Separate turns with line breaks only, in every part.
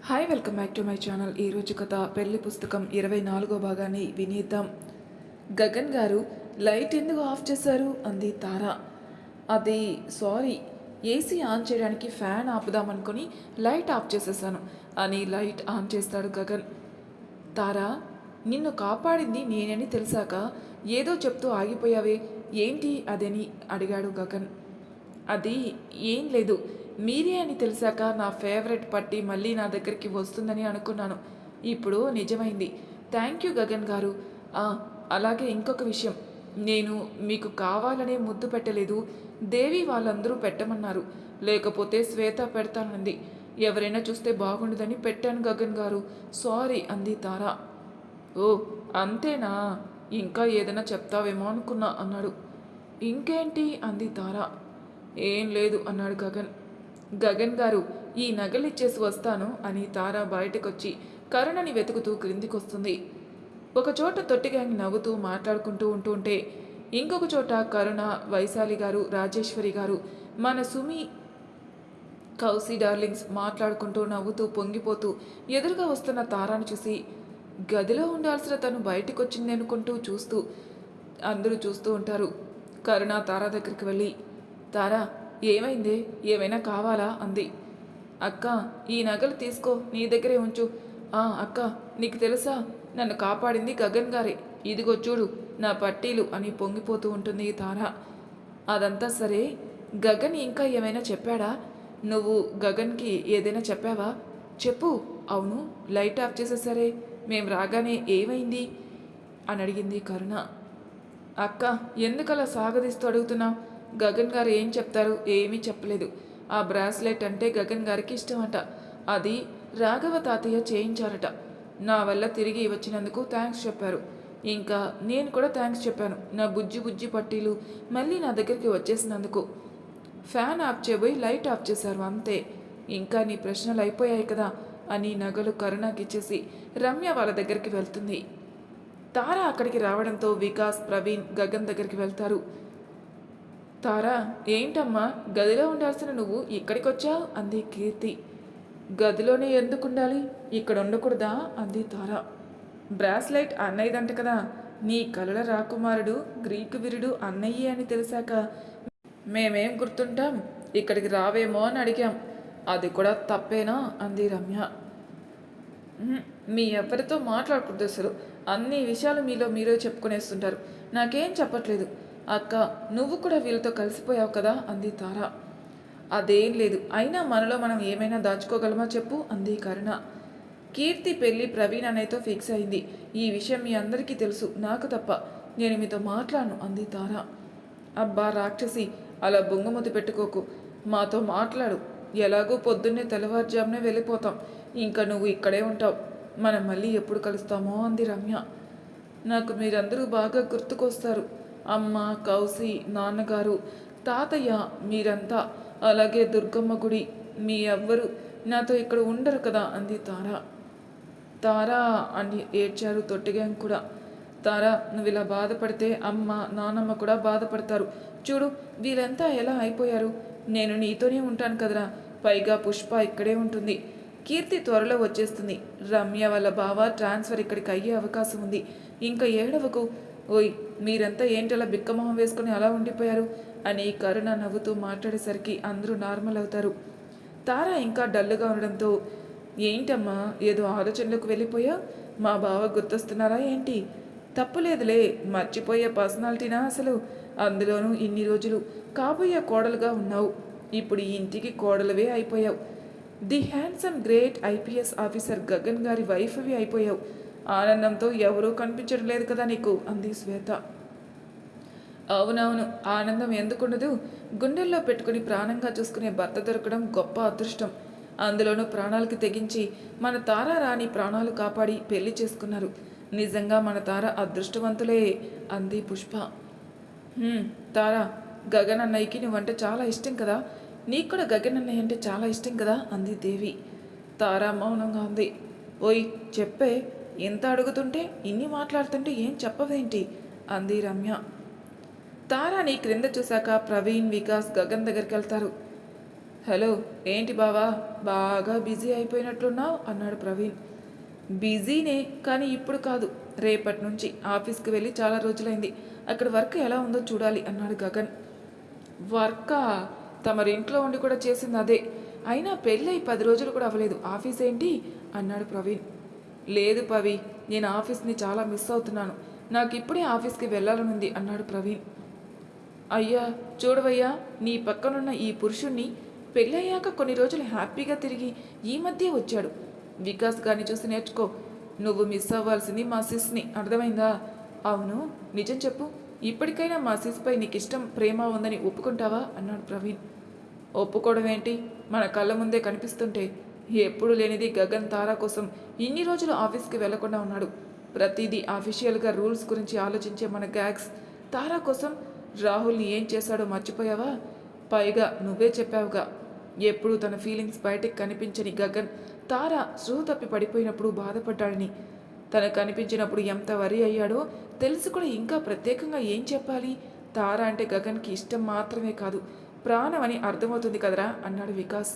Hi welcome back to my channel. ఈరోజు కథ పెళ్లి పుస్తకం 24వ భాగాన్ని వినేద్దాం. గగన్ గారు లైట్ ఎందుకు ఆఫ్ చేశారు అంది తార. అది సారీ, ఏసీ ఆన్ చేయడానికి ఫ్యాన్ ఆపుదామనుకొని లైట్ ఆఫ్ చేసేసాను అని లైట్ ఆన్ చేస్తాడు గగన్. తార, నిన్ను కాపాడింది నేనని తెలిసాక ఏదో చెప్తూ ఆగిపోయావే, ఏంటి అదని అడిగాడు గగన్. అది ఏం లేదు, మీరే అని తెలిసాక నా ఫేవరెట్ పట్టి మళ్ళీ నా దగ్గరికి వస్తుందని అనుకున్నాను. ఇప్పుడు నిజమైంది. థ్యాంక్ యూ గగన్ గారు. అలాగే ఇంకొక విషయం, నేను మీకు కావాలనే ముద్దు పెట్టలేదు, దేవి వాళ్ళందరూ పెట్టమన్నారు. లేకపోతే శ్వేత పెడతానంది. ఎవరైనా చూస్తే బాగుండదని పెట్టాను గగన్ గారు, సారీ అంది తార. ఓ అంతేనా, ఇంకా ఏదైనా చెప్తావేమో అనుకున్నా అన్నాడు. ఇంకేంటి అంది తార. ఏం లేదు అన్నాడు గగన్. గగన్ గారు, ఈ నగలిచ్చేసి వస్తాను అని తార బయటకొచ్చి కరుణని వెతుకుతూ క్రిందికొస్తుంది. ఒకచోట తొట్టి గ్యాంగ్ నవ్వుతూ మాట్లాడుకుంటూ ఉంటుంటే ఇంకొక చోట కరుణ, వైశాలి గారు, రాజేశ్వరి గారు, మన సుమి, కౌసి డార్లింగ్స్ మాట్లాడుకుంటూ నవ్వుతూ పొంగిపోతూ ఎదురుగా వస్తున్న తారాను చూసి గదిలో ఉండాల్సిన తను బయటకొచ్చింది అనుకుంటూ అందరూ చూస్తూ ఉంటారు. కరుణ తారా దగ్గరికి వెళ్ళి, తారా ఏమైందే, ఏమైనా కావాలా అంది. అక్క, ఈ నగలు తీసుకో, నీ దగ్గరే ఉంచు. అక్క, నీకు తెలుసా, నన్ను కాపాడింది గగన్ గారే, ఇదిగో చూడు నా పట్టీలు అని పొంగిపోతూ ఉంటుంది తార. అదంతా సరే, గగన్ ఇంకా ఏమైనా చెప్పాడా? నువ్వు గగన్కి ఏదైనా చెప్పావా? చెప్పు. అవును, లైట్ ఆఫ్ చేసేసరే, మేం రాగానే ఏమైంది అని అడిగింది కరుణ. అక్క, ఎందుకలా సాగదీస్తూ అడుగుతున్నావు? గగన్ గారు ఏం చెప్తారు? ఏమీ చెప్పలేదు. ఆ బ్రాస్లెట్ అంటే గగన్ గారికి ఇష్టమట. అది రాఘవ తాతయ్య చేయించారట. నా వల్ల తిరిగి వచ్చినందుకు థ్యాంక్స్ చెప్పారు. ఇంకా నేను కూడా థ్యాంక్స్ చెప్పాను, నా బుజ్జి బుజ్జి పట్టీలు మళ్ళీ నా దగ్గరికి వచ్చేసినందుకు. ఫ్యాన్ ఆఫ్ చేయబోయి లైట్ ఆఫ్ చేశారు అంతే. ఇంకా నీ ప్రశ్నలు అయిపోయాయి కదా అని నగలు కరుణకిచ్చేసి రమ్య వాళ్ళ దగ్గరికి వెళ్తుంది. తార అక్కడికి రావడంతో వికాస్, ప్రవీణ్ గగన్ దగ్గరికి వెళ్తారు. తారా, ఏంటమ్మా, గదిలో ఉండాల్సిన నువ్వు ఇక్కడికి వచ్చావు అంది కీర్తి. గదిలోనే ఎందుకు ఉండాలి, ఇక్కడ ఉండకూడదా అంది తార. బ్రాస్లైట్ అన్నయ్యదంట కదా, నీ కలల రాకుమారుడు గ్రీకు వీరుడు అన్నయ్యే అని తెలిసాక మేమేం గుర్తుంటాం, ఇక్కడికి రావేమో అని అడిగాం. అది కూడా తప్పేనా అంది రమ్య. మీ ఎవరితో మాట్లాడకూడదు అసలు, అన్ని విషయాలు మీలో మీరే చెప్పుకునేస్తుంటారు, నాకేం చెప్పట్లేదు. అక్క, నువ్వు కూడా వీళ్ళతో కలిసిపోయావు కదా అంది తార. అదేం లేదు, అయినా మనలో మనం ఏమైనా దాచుకోగలమా చెప్పు అంది కరుణ. కీర్తి పెళ్ళి ప్రవీణ్ అన్నయ్యతో ఫిక్స్ అయింది. ఈ విషయం మీ అందరికీ తెలుసు, నాకు తప్ప. నేను మీతో మాట్లాడను అంది తార. అబ్బా రాక్షసి, అలా బొంగుమతి పెట్టుకోకు, మాతో మాట్లాడు. ఎలాగో పొద్దున్నే తెల్లవారుజామునే వెళ్ళిపోతాం, ఇంకా నువ్వు ఇక్కడే ఉంటావు. మనం మళ్ళీ ఎప్పుడు కలుస్తామో అంది రమ్య. నాకు మీరందరూ బాగా గుర్తుకొస్తారు. అమ్మ, కౌసి, నాన్నగారు, తాతయ్య, మీరంతా, అలాగే దుర్గమ్మ గుడి. మీ ఎవ్వరు నాతో ఇక్కడ ఉండరు కదా అంది తార. తారా అని ఏడ్చారు తొట్టిగ్యాంగ్ కూడా. తారా, నువ్వు ఇలా బాధపడితే అమ్మ, నాన్నమ్మ కూడా బాధపడతారు. చూడు వీళ్ళంతా ఎలా అయిపోయారు. నేను నీతోనే ఉంటాను కదరా, పైగా పుష్ప ఇక్కడే ఉంటుంది. కీర్తి త్వరలో వచ్చేస్తుంది. రమ్య వాళ్ళ బావ ట్రాన్స్ఫర్ ఇక్కడికి అయ్యే అవకాశం ఉంది. ఇంకా ఏడవకు. ఓయ్, మీరంతా ఏంటలా బిక్కమొహం వేసుకుని అలా ఉండిపోయారు అని కరుణ నవ్వుతూ మాట్లాడేసరికి అందరూ నార్మల్ అవుతారు. తార ఇంకా డల్లుగా ఉండడంతో, ఏంటమ్మా ఏదో ఆలోచనలోకి వెళ్ళిపోయా, మా బావ గుర్తొస్తున్నారా ఏంటి? తప్పులేదులే, మర్చిపోయే పర్సనాలిటీనా అసలు, అందులోనూ ఇన్ని రోజులు కాబోయే కోడలుగా ఉన్నావు, ఇప్పుడు ఈ ఇంటికి కోడలువే అయిపోయావు. The handsome great IPS officer Gagan గారి వైఫ్వి అయిపోయావు. ఆనందంతో ఎవరూ కనిపించడం లేదు కదా నీకు అంది శ్వేత. అవునవును, ఆనందం ఎందుకుండదు, గుండెల్లో పెట్టుకుని ప్రాణంగా చూసుకునే భర్త దొరకడం గొప్ప అదృష్టం. అందులోనూ ప్రాణాలకి తెగించి మన తారా రాణి ప్రాణాలు కాపాడి పెళ్లి చేసుకున్నారు. నిజంగా మన తార అదృష్టవంతులే అంది పుష్ప. తారా, గగన్ అన్నయ్యకి నువ్వంటే చాలా ఇష్టం కదా, నీకు కూడా గగన్ అన్నయ్య అంటే చాలా ఇష్టం కదా అంది దేవి. తారా మౌనంగా ఉంది. ఓయ్ చెప్పే, ఎంత అడుగుతుంటే ఇన్ని మాట్లాడుతుంటే ఏం చెప్పవేంటి అంది రమ్య. తారాని క్రింద చూశాక ప్రవీణ్, వికాస్ గగన్ దగ్గరికి వెళ్తారు. హలో ఏంటి బావా బాగా బిజీ అయిపోయినట్లున్నావు అన్నాడు ప్రవీణ్. బిజీనే, కానీ ఇప్పుడు కాదు, రేపటి నుంచి ఆఫీస్కి వెళ్ళి చాలా రోజులైంది. అక్కడ వర్క్ ఎలా ఉందో చూడాలి అన్నాడు గగన్. వర్కా? తమరింట్లో ఉండి కూడా చేసింది అదే. అయినా పెళ్ళై 10 రోజులు కూడా అవ్వలేదు, ఆఫీస్ ఏంటి అన్నాడు ప్రవీణ్. లేదు పవి, నేను ఆఫీస్ని చాలా మిస్ అవుతున్నాను. నాకు ఇప్పుడే ఆఫీస్కి వెళ్ళాలనుంది అన్నాడు ప్రవీణ్. అయ్యా చూడవయ్యా, నీ పక్కనున్న ఈ పురుషుణ్ణి పెళ్ళయ్యాక కొన్ని రోజులు హ్యాపీగా తిరిగి ఈ మధ్య వచ్చాడు. వికాస్ గారిని చూసి నేర్చుకో. నువ్వు మిస్ అవ్వాల్సింది మా సిస్ని, అర్థమైందా? అవును, నిజం చెప్పు, ఇప్పటికైనా మా సిస్పై నీకు ఇష్టం ప్రేమ ఉందని ఒప్పుకుంటావా అన్నాడు ప్రవీణ్. ఒప్పుకోవడం ఏంటి, మన కళ్ళ ముందే కనిపిస్తుంటే. ఎప్పుడు లేనిది గగన్ తారా కోసం ఇన్ని రోజులు ఆఫీస్కి వెళ్లకుండా ఉన్నాడు. ప్రతిదీ అఫీషియల్గా రూల్స్ గురించి ఆలోచించే మన గ్యాగ్స్ తారా కోసం రాహుల్ని ఏం చేశాడో మర్చిపోయావా? పైగా నువ్వే చెప్పావుగా, ఎప్పుడు తన ఫీలింగ్స్ బయటకు కనిపించని గగన్ తార స్పృహ తప్పి పడిపోయినప్పుడు బాధపడ్డాడని. తనకు కనిపించినప్పుడు ఎంత వరి అయ్యాడో తెలిసి కూడా ఇంకా ప్రత్యేకంగా ఏం చెప్పాలి? తార అంటే గగన్కి ఇష్టం మాత్రమే కాదు, ప్రాణం అని అర్థమవుతుంది కదరా అన్నాడు వికాస్.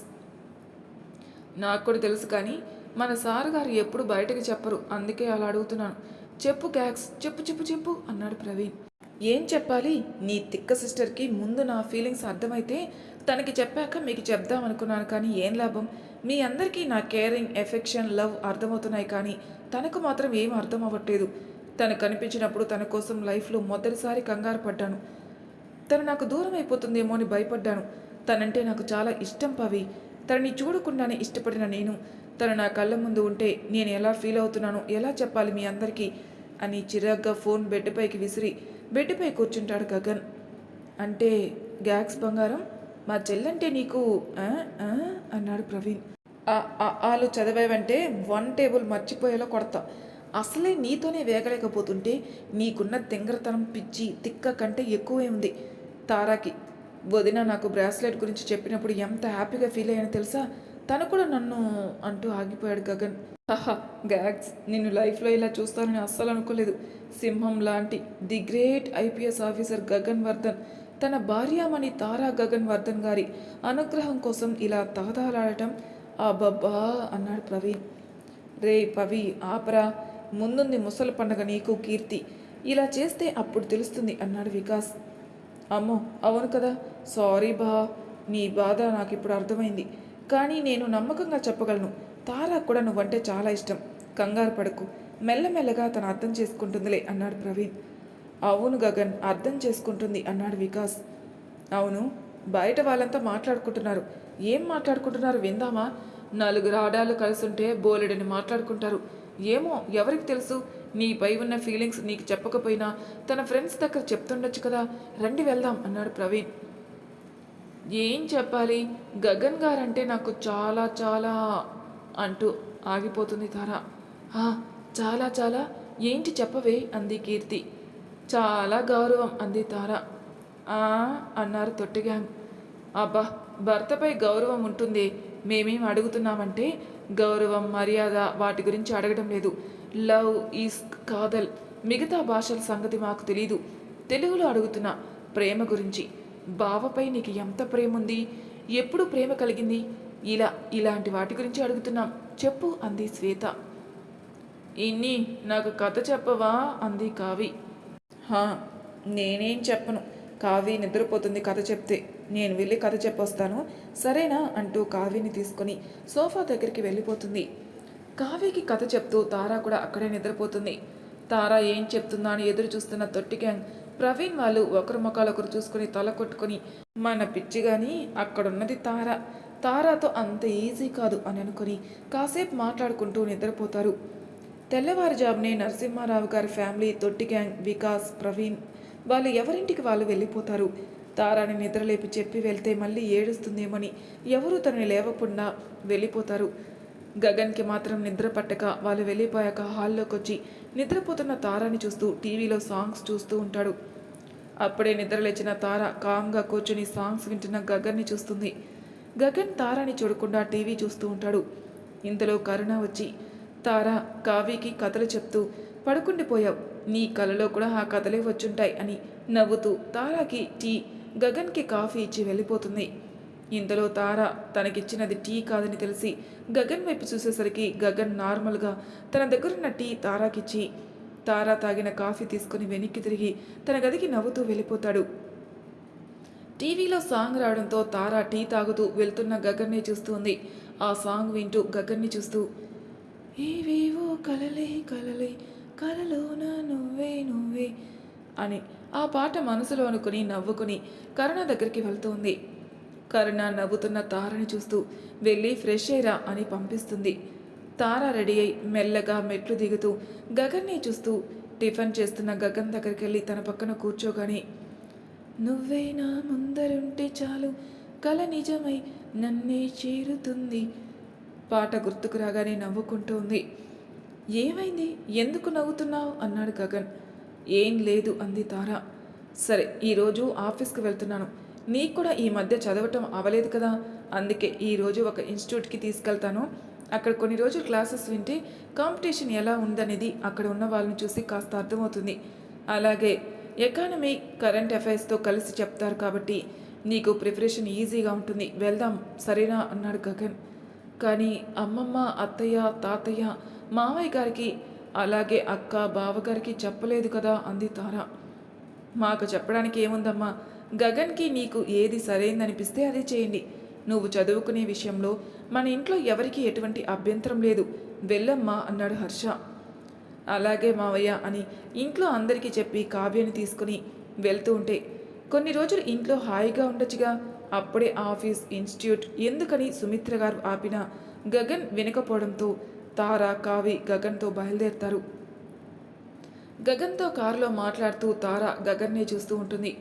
నాకు కూడా తెలుసు, కానీ మన సార్ గారు ఎప్పుడు బయటకు చెప్పరు, అందుకే అలా అడుగుతున్నాను. చెప్పు గ్యాగ్స్, చెప్పు చెప్పు చెప్పు అన్నాడు ప్రవీణ్. ఏం చెప్పాలి? నీ తిక్క సిస్టర్కి ముందు నా ఫీలింగ్స్ అర్థమైతే తనకి చెప్పాక మీకు చెప్దాం అనుకున్నాను, కానీ ఏం లాభం? మీ అందరికీ నా కేరింగ్, ఎఫెక్షన్, లవ్ అర్థమవుతున్నాయి, కానీ తనకు మాత్రం ఏం అర్థం అవ్వట్లేదు. తను కనిపించినప్పుడు తన కోసం లైఫ్లో మొదటిసారి కంగారు పడ్డాను. తను నాకు దూరం అయిపోతుందేమో అని భయపడ్డాను. తనంటే నాకు చాలా ఇష్టం పవి. తనని చూడకుండానే ఇష్టపడిన నేను, తను నా కళ్ళ ముందు ఉంటే నేను ఎలా ఫీల్ అవుతున్నానో ఎలా చెప్పాలి మీ అందరికీ అని చిరాగ్గా ఫోన్ బెడ్పైకి విసిరి బెడ్పై కూర్చుంటాడు గగన్. అంటే గ్యాగ్స్ బంగారం, మా చెల్లంటే నీకు అన్నాడు ప్రవీణ్. ఆలు చదివావంటే 1 టేబుల్ మర్చిపోయేలా కొడతా. అసలే నీతోనే వేగలేకపోతుంటే నీకున్న తింగరతనం, పిచ్చి, తిక్క కంటే ఎక్కువే ఉంది. తారాకి వదిన నాకు బ్రాస్లెట్ గురించి చెప్పినప్పుడు ఎంత హ్యాపీగా ఫీల్ అయ్యానో తెలుసా? తను కూడా నన్ను అంటూ ఆగిపోయాడు గగన్. హహా గ్యాగ్స్, నిన్ను లైఫ్లో ఇలా చూస్తానని అస్సలు అనుకోలేదు. సింహం లాంటి the great IPS officer Gagan Vardhan తన భార్యామణి తారా గగన్ వర్ధన్ గారి అనుగ్రహం కోసం ఇలా తహతహలాడటం అబ్బబ్బా అన్నాడు ప్రవీణ్. రే పవి ఆపరా, ముందుంది ముసలి పండగ నీకు కీర్తి. ఇలా చేస్తే అప్పుడు తెలుస్తుంది అన్నాడు వికాస్. అమ్మో అవును కదా, సారీ బా, నీ బాధ నాకు ఇప్పుడు అర్థమైంది. కానీ నేను నమ్మకంగా చెప్పగలను, తారా కూడా నువ్వంటే చాలా ఇష్టం. కంగారు పడకు, మెల్లమెల్లగా తను అర్థం చేసుకుంటుందిలే అన్నాడు ప్రవీణ్. అవును గగన్, అర్థం చేసుకుంటుంది అన్నాడు వికాస్. అవును, బయట వాళ్ళంతా మాట్లాడుకుంటున్నారు. ఏం మాట్లాడుకుంటున్నారు విందామా? 4 ఆడాళ్ళు కలిసుంటే బోలెడని మాట్లాడుకుంటారు. ఏమో ఎవరికి తెలుసు? నీపై ఉన్న ఫీలింగ్స్ నీకు చెప్పకపోయినా తన ఫ్రెండ్స్ దగ్గర చెప్తుండొచ్చు కదా. రండి వెళ్దాం అన్నాడు ప్రవీణ్. ఏం చెప్పాలి? గగన్ గారంటే నాకు చాలా చాలా అంటూ ఆగిపోతుంది తార. చాలా చాలా ఏంటి చెప్పవే అంది కీర్తి. చాలా గౌరవం అంది తార. అన్నారు తొట్టి గ్యాంగ్. అబ్బా, భర్తపై గౌరవం ఉంటుంది, మేమేం అడుగుతున్నామంటే గౌరవం, మర్యాద వాటి గురించి అడగడం లేదు. లవ్ ఈస్ కాదల్, మిగతా భాషల సంగతి మాకు తెలీదు. తెలుగులో అడుగుతున్నా, ప్రేమ గురించి. బావపై నీకు ఎంత ప్రేమ ఉంది? ఎప్పుడు ప్రేమ కలిగింది? ఇలాంటి వాటి గురించి అడుగుతున్నాం, చెప్పు అంది శ్వేత. ఇన్ని నాకు కథ చెప్పవా అంది కావి. నేనేం చెప్పను, కావి నిద్రపోతుంది కథ చెప్తే. నేను వెళ్ళి కథ చెప్పొస్తాను సరేనా అంటూ కావిని తీసుకొని సోఫా దగ్గరికి వెళ్ళిపోతుంది. కావికి కథ చెప్తూ తారా కూడా అక్కడే నిద్రపోతుంది. తారా ఏం చెప్తుందా అని ఎదురు చూస్తున్న తొట్టి గ్యాంగ్ ప్రవీణ్ వాళ్ళు ఒకరి ముఖాలొకరు చూసుకుని తల కొట్టుకొని, మన పిచ్చి కానీ అక్కడున్నది తారా, తారాతో అంత ఈజీ కాదు అని అనుకుని కాసేపు మాట్లాడుకుంటూ నిద్రపోతారు. తెల్లవారుజామునే నరసింహారావు గారి ఫ్యామిలీ, తొట్టి గ్యాంగ్, వికాస్, ప్రవీణ్ వాళ్ళు ఎవరింటికి వాళ్ళు వెళ్ళిపోతారు. తారాని నిద్రలేపి చెప్పి వెళ్తే మళ్ళీ ఏడుస్తుందేమని ఎవరూ తనని లేవకుండా వెళ్ళిపోతారు. గగన్కి మాత్రం నిద్ర పట్టక వాళ్ళు వెళ్ళిపోయాక హాల్లోకి వచ్చి నిద్రపోతున్న తారాని చూస్తూ టీవీలో సాంగ్స్ చూస్తూ ఉంటాడు. అప్పుడే నిద్రలేచిన తార కామ్గా కూర్చుని సాంగ్స్ వింటున్న గగన్ని చూస్తుంది. గగన్ తారాని చూడకుండా టీవీ చూస్తూ ఉంటాడు. ఇంతలో కరుణ వచ్చి, తారా కావ్యకి కథలు చెప్తూ పడుకుండిపోయావు, నీ కలలో కూడా ఆ కథలే వచ్చుంటాయి అని నవ్వుతూ తారాకి టీ, గగన్కి కాఫీ ఇచ్చి వెళ్ళిపోతుంది. ఇంతలో తార తనకిచ్చినది టీ కాదని తెలిసి గగన్ వైపు చూసేసరికి గగన్ నార్మల్గా తన దగ్గరున్న టీ తారాకిచ్చి తారా తాగిన కాఫీ తీసుకుని వెనక్కి తిరిగి తన గదికి నవ్వుతూ వెళ్ళిపోతాడు. టీవీలో సాంగ్ రావడంతో తారా టీ తాగుతూ వెళ్తున్న గగన్ని చూస్తుంది. ఆ సాంగ్ వింటూ గగన్ని చూస్తూ ఏవేవో కలలే కలలే కలలోన నువ్వే నువ్వే అని ఆ పాట మనసులో అనుకుని నవ్వుకుని కరుణ దగ్గరికి వెళ్తుంది. కరుణ నవ్వుతున్న తారని చూస్తూ వెళ్ళి ఫ్రెష్ అయ్యిరా అని పంపిస్తుంది. తార రెడీ అయి మెల్లగా మెట్లు దిగుతూ గగన్ని చూస్తూ టిఫిన్ చేస్తున్న గగన్ దగ్గరికి వెళ్ళి తన పక్కన కూర్చోగానే నువ్వే నా ముందరుంటే చాలు కల నిజమై నన్నే చేరుతుంది పాట గుర్తుకు రాగానే నవ్వుకుంటూ ఉంది. ఏమైంది, ఎందుకు నవ్వుతున్నావు అన్నాడు గగన్. ఏం లేదు అంది తార. సరే, ఈరోజు ఆఫీస్కి వెళ్తున్నాను, నీకు కూడా ఈ మధ్య చదవటం అవలేదు కదా, అందుకే ఈరోజు ఒక ఇన్స్టిట్యూట్కి తీసుకెళ్తాను. అక్కడ కొన్ని రోజులు క్లాసెస్ వింటే కాంపిటీషన్ ఎలా ఉందనేది అక్కడ ఉన్న వాళ్ళని చూసి కాస్త అర్థమవుతుంది. అలాగే ఎకానమీ కరెంట్ అఫైర్స్తో కలిసి చెప్తారు కాబట్టి నీకు ప్రిపరేషన్ ఈజీగా ఉంటుంది, వెళ్దాం సరేనా అన్నాడు గగన్. కానీ అమ్మమ్మ, అత్తయ్య, తాతయ్య, మావయ్య గారికి అలాగే అక్క, బావగారికి చెప్పలేదు కదా అంది తార. మాకు చెప్పడానికి ఏముందమ్మా, గగన్కి నీకు ఏది సరైందనిపిస్తే అదే చేయండి. నువ్వు చదువుకునే విషయంలో మన ఇంట్లో ఎవరికి ఎటువంటి అభ్యంతరం లేదు, వెళ్ళమ్మా అన్నాడు హర్ష. అలాగే మావయ్య అని ఇంట్లో అందరికీ చెప్పి కావ్యని తీసుకుని వెళ్తూ ఉంటే కొన్ని రోజులు ఇంట్లో హాయిగా ఉండొచ్చుగా, అప్పుడే ఆఫీస్, ఇన్స్టిట్యూట్ ఎందుకని సుమిత్ర గారు ఆపిన గగన్ వినకపోవడంతో తార, కావి గగన్తో బయలుదేరుతారు. గగన్తో కారులో మాట్లాడుతూ తార గగన్నే చూస్తూ ఉంటుంది.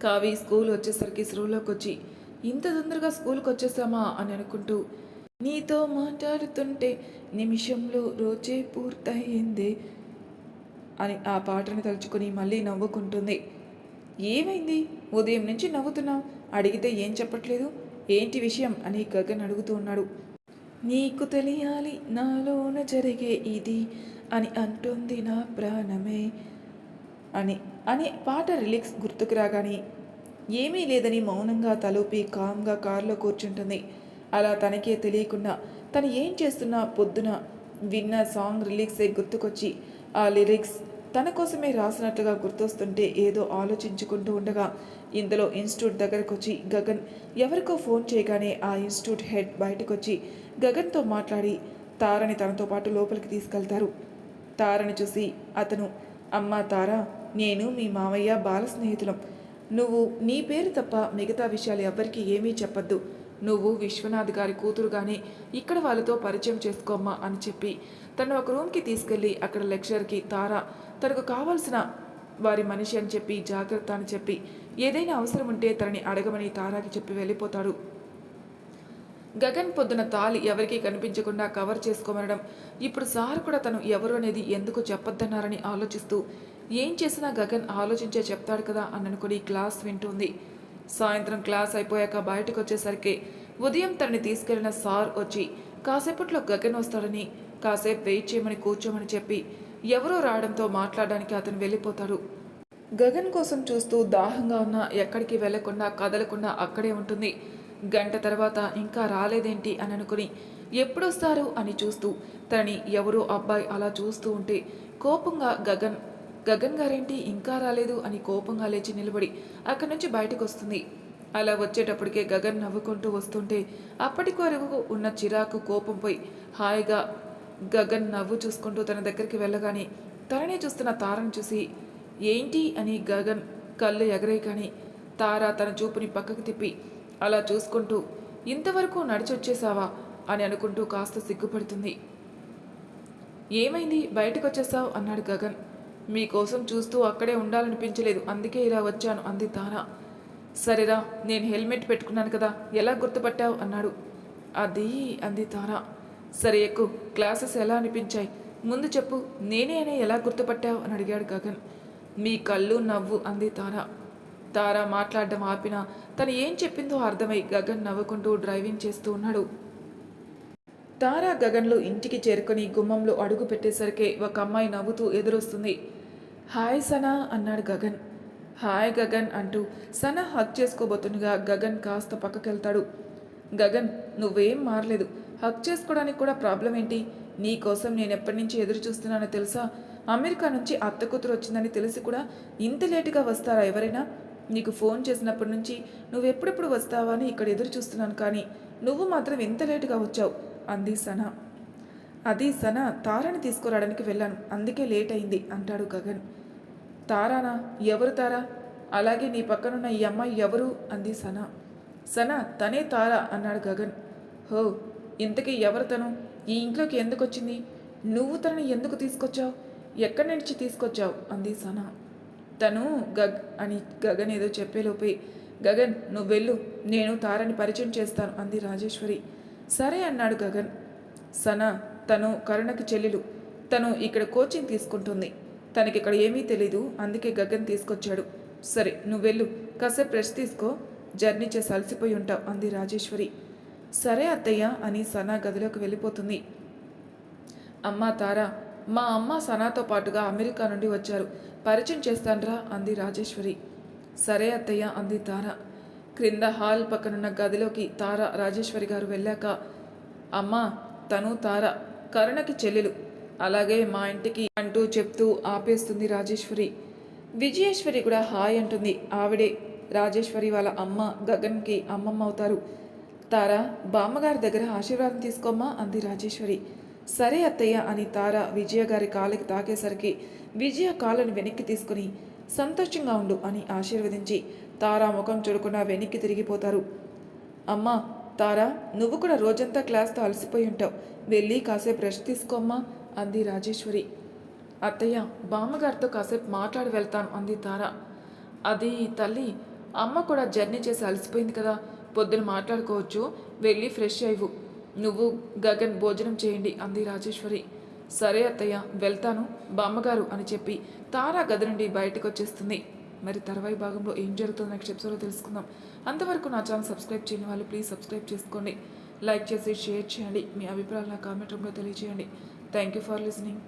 కావి స్కూల్ వచ్చేసరికి స్కూల్లోకి వచ్చి ఇంత తొందరగా స్కూల్కి వచ్చేసామా అని అనుకుంటూ నీతో మాట్లాడుతుంటే నిమిషంలో రోజే పూర్తయిందే అని ఆ పాటను తలుచుకొని మళ్ళీ నవ్వుకుంటుంది. ఏమైంది, ఉదయం నుంచి నవ్వుతున్నావు, అడిగితే ఏం చెప్పట్లేదు, ఏంటి విషయం అని గగన్ అడుగుతూ ఉన్నాడు. నీకు తెలియాలి నాలోన జరిగే ఇది అని అంటుంది నా ప్రాణమే అని అని పాట రిలీక్స్ గుర్తుకు రాగానే ఏమీ లేదని మౌనంగా తలూపి కామ్గా కారులో కూర్చుంటుంది. అలా తనకే తెలియకుండా తను ఏం చేస్తున్నా పొద్దున విన్న సాంగ్ రిలీక్సే గుర్తుకొచ్చి ఆ లిరిక్స్ తన కోసమే రాసినట్టుగా గుర్తొస్తుంటే ఏదో ఆలోచించుకుంటూ ఉండగా ఇందులో ఇన్స్టిట్యూట్ దగ్గరకు వచ్చి గగన్ ఎవరికో ఫోన్ చేయగానే ఆ ఇన్స్టిట్యూట్ హెడ్ బయటకు వచ్చి గగన్తో మాట్లాడి తారని తనతో పాటు లోపలికి తీసుకెళ్తారు. తారని చూసి అతను అమ్మా తార, నేను మీ మామయ్య బాల స్నేహితులం, నువ్వు నీ పేరు తప్ప మిగతా విషయాలు ఎవ్వరికీ ఏమీ చెప్పద్దు, నువ్వు విశ్వనాథ్ గారి కూతురుగానే ఇక్కడ వాళ్ళతో పరిచయం చేసుకోమ్మా అని చెప్పి తను ఒక రూమ్కి తీసుకెళ్ళి అక్కడ లెక్చరర్కి తార తనకు కావాల్సిన వారి మనిషి అని చెప్పి జాగ్రత్త అని చెప్పి ఏదైనా అవసరం ఉంటే తనని అడగమని తారాకి చెప్పి వెళ్ళిపోతాడు. గగన్ పొద్దున తాళి ఎవరికీ కనిపించకుండా కవర్ చేసుకోమనడం, ఇప్పుడు సార్ కూడా తను ఎవరు అనేది ఎందుకు చెప్పొద్దన్నారని ఆలోచిస్తూ ఏం చేసినా గగన్ ఆలోచించే చెప్తాడు కదా అని అనుకుని క్లాస్ వింటుంది. సాయంత్రం క్లాస్ అయిపోయాక బయటకు వచ్చేసరికి ఉదయం తనని తీసుకెళ్లిన సార్ వచ్చి కాసేపట్లో గగన్ వస్తాడని కాసేపు వెయిట్ చేయమని కూర్చోమని చెప్పి ఎవరో రావడంతో మాట్లాడడానికి అతను వెళ్ళిపోతాడు. గగన్ కోసం చూస్తూ దాహంగా ఉన్న ఎక్కడికి వెళ్లకుండా కదలకుండా అక్కడే ఉంటుంది. గంట తర్వాత ఇంకా రాలేదేంటి అని అనుకుని ఎప్పుడొస్తారు అని చూస్తూ తనని ఎవరో అబ్బాయి అలా చూస్తూ ఉంటే కోపంగా గగన్ గారేంటి ఇంకా రాలేదు అని కోపంగా లేచి నిలబడి అక్కడి నుంచి బయటకు వస్తుంది. అలా వచ్చేటప్పటికే గగన్ నవ్వుకుంటూ వస్తుంటే అప్పటికి వరకు ఉన్న చిరాకు కోపం పోయి హాయిగా గగన్ నవ్వు చూసుకుంటూ తన దగ్గరికి వెళ్ళగానే తననే చూస్తున్న తారను చూసి ఏంటి అని గగన్ కళ్ళు ఎగరే కానీ తార తన చూపుని పక్కకు తిప్పి అలా చూసుకుంటూ ఇంతవరకు నడిచొచ్చేసావా అని అనుకుంటూ కాస్త సిగ్గుపడుతుంది. ఏమైంది, బయటకు వచ్చేసావు అన్నాడు గగన్. మీకోసం చూస్తూ అక్కడే ఉండాలనిపించలేదు, అందుకే ఇలా వచ్చాను అంది తార. సరేరా, నేను హెల్మెట్ పెట్టుకున్నాను కదా, ఎలా గుర్తుపట్టావు అన్నాడు. అది అంది తార. సరే ఎక్కువ క్లాసెస్ ఎలా అనిపించాయి, ముందు చెప్పు, నేనే అని ఎలా గుర్తుపట్టావు అని అడిగాడు గగన్. మీ కళ్ళు నవ్వు అంది తార. తార మాట్లాడడం ఆపినా తను ఏం చెప్పిందో అర్థమై గగన్ నవ్వుకుంటూ డ్రైవింగ్ చేస్తూ ఉన్నాడు. తార గగన్లు ఇంటికి చేరుకొని గుమ్మంలో అడుగు పెట్టేసరికి ఒక అమ్మాయి నవ్వుతూ ఎదురొస్తుంది. హాయ్ సనా అన్నాడు గగన్. హాయ్ గగన్ అంటూ సనా హక్ చేసుకోబోతుండగా గగన్ కాస్త పక్కకెళ్తాడు. గగన్, నువ్వేం మారలేదు. హక్ చేసుకోవడానికి కూడా ప్రాబ్లం ఏంటి? నీ కోసం నేను ఎప్పటి నుంచి ఎదురు చూస్తున్నానో తెలుసా? అమెరికా నుంచి అత్త కూతురు వచ్చిందని తెలిసి కూడా ఇంత లేటుగా వస్తారా ఎవరైనా? నీకు ఫోన్ చేసినప్పటి నుంచి నువ్వెప్పుడెప్పుడు వస్తావా అని ఇక్కడ ఎదురు చూస్తున్నాను, కానీ నువ్వు మాత్రం ఇంత లేటుగా వచ్చావు అంది సనా. అది సనా, తారాని తీసుకురావడానికి వెళ్ళాను, అందుకే లేట్ అయింది అంటాడు గగన్. తారానా? ఎవరు తారా? అలాగే నీ పక్కనున్న ఈ అమ్మాయి ఎవరు అంది సనా. సనా, తనే తారా అన్నాడు గగన్. హో, ఇంతకీ ఎవరు తను? ఈ ఇంట్లోకి ఎందుకు వచ్చింది? నువ్వు తనని ఎందుకు తీసుకొచ్చావు? ఎక్కడి నుంచి తీసుకొచ్చావు అంది సనా. తను అని గగన్ ఏదో చెప్పేలోపే, గగన్ నువ్వు వెళ్ళు, నేను తారని పరిచయం చేస్తాను అంది రాజేశ్వరి. సరే అన్నాడు గగన్. సనా, తను కరుణకి చెల్లెలు. తను ఇక్కడ కోచింగ్ తీసుకుంటుంది. తనకి ఇక్కడ ఏమీ తెలీదు, అందుకే గగన్ తీసుకొచ్చాడు. సరే నువ్వు వెళ్ళు, కాసేపు రెస్ట్ తీసుకో, జర్నీ చేసి అలసిపోయి ఉంటావు అంది రాజేశ్వరి. సరే అత్తయ్య అని సనా గదిలోకి వెళ్ళిపోతుంది. అమ్మా తారా, మా అమ్మ సనాతో పాటుగా అమెరికా నుండి వచ్చారు, పరిచయం చేస్తాన్రా అంది రాజేశ్వరి. సరే అత్తయ్య అంది తార. క్రింద హాల్ పక్కనున్న గదిలోకి తార రాజేశ్వరి గారు వెళ్ళాక, అమ్మా తను తార, కరుణకి చెల్లెలు, అలాగే మా ఇంటికి అంటూ చెప్తూ ఆపేస్తుంది రాజేశ్వరి. విజయేశ్వరి కూడా హాయ్ అంటుంది. ఆవిడే రాజేశ్వరి వాళ్ళ అమ్మ, గగన్కి అమ్మమ్మ అవుతారు. తారా, బామ్మగారి దగ్గర ఆశీర్వాదం తీసుకోమ్మా అంది రాజేశ్వరి. సరే అత్తయ్య అని తార విజయ గారి కాళ్ళకి తాకేసరికి విజయ కాళ్ళని వెనక్కి తీసుకుని సంతోషంగా ఉండు అని ఆశీర్వదించి తారా ముఖం చూడకుండా వెనక్కి తిరిగిపోతారు. అమ్మా తారా, నువ్వు కూడా రోజంతా క్లాస్తో అలసిపోయి ఉంటావు, వెళ్ళి కాసేపు రెస్ట్ తీసుకోమ్మా అంది రాజేశ్వరి. అత్తయ్య, బామ్మగారితో కాసేపు మాట్లాడి వెళ్తాను అంది తార. అది తల్లి, అమ్మ కూడా జర్నీ చేసి అలసిపోయింది కదా, పొద్దున మాట్లాడుకోవచ్చు, వెళ్ళి ఫ్రెష్ అయ్యవు, నువ్వు గగన్ భోజనం చేయండి అంది రాజేశ్వరి. సరే అత్తయ్య, వెళ్తాను బామ్మగారు అని చెప్పి తారా గది నుండి బయటకు వచ్చేస్తుంది. మరి తర్వాయి భాగంలో ఏం జరుగుతుందో నెక్స్ట్ ఎపిసోడ్లో తెలుసుకుందాం. అంతవరకు నా ఛానల్ సబ్స్క్రైబ్ చేయని వాళ్ళు ప్లీజ్ సబ్స్క్రైబ్ చేసుకోండి, లైక్ చేసి షేర్ చేయండి, మీ అభిప్రాయాలు నా కామెంట్ రూమ్లో తెలియజేయండి. Thank you for listening.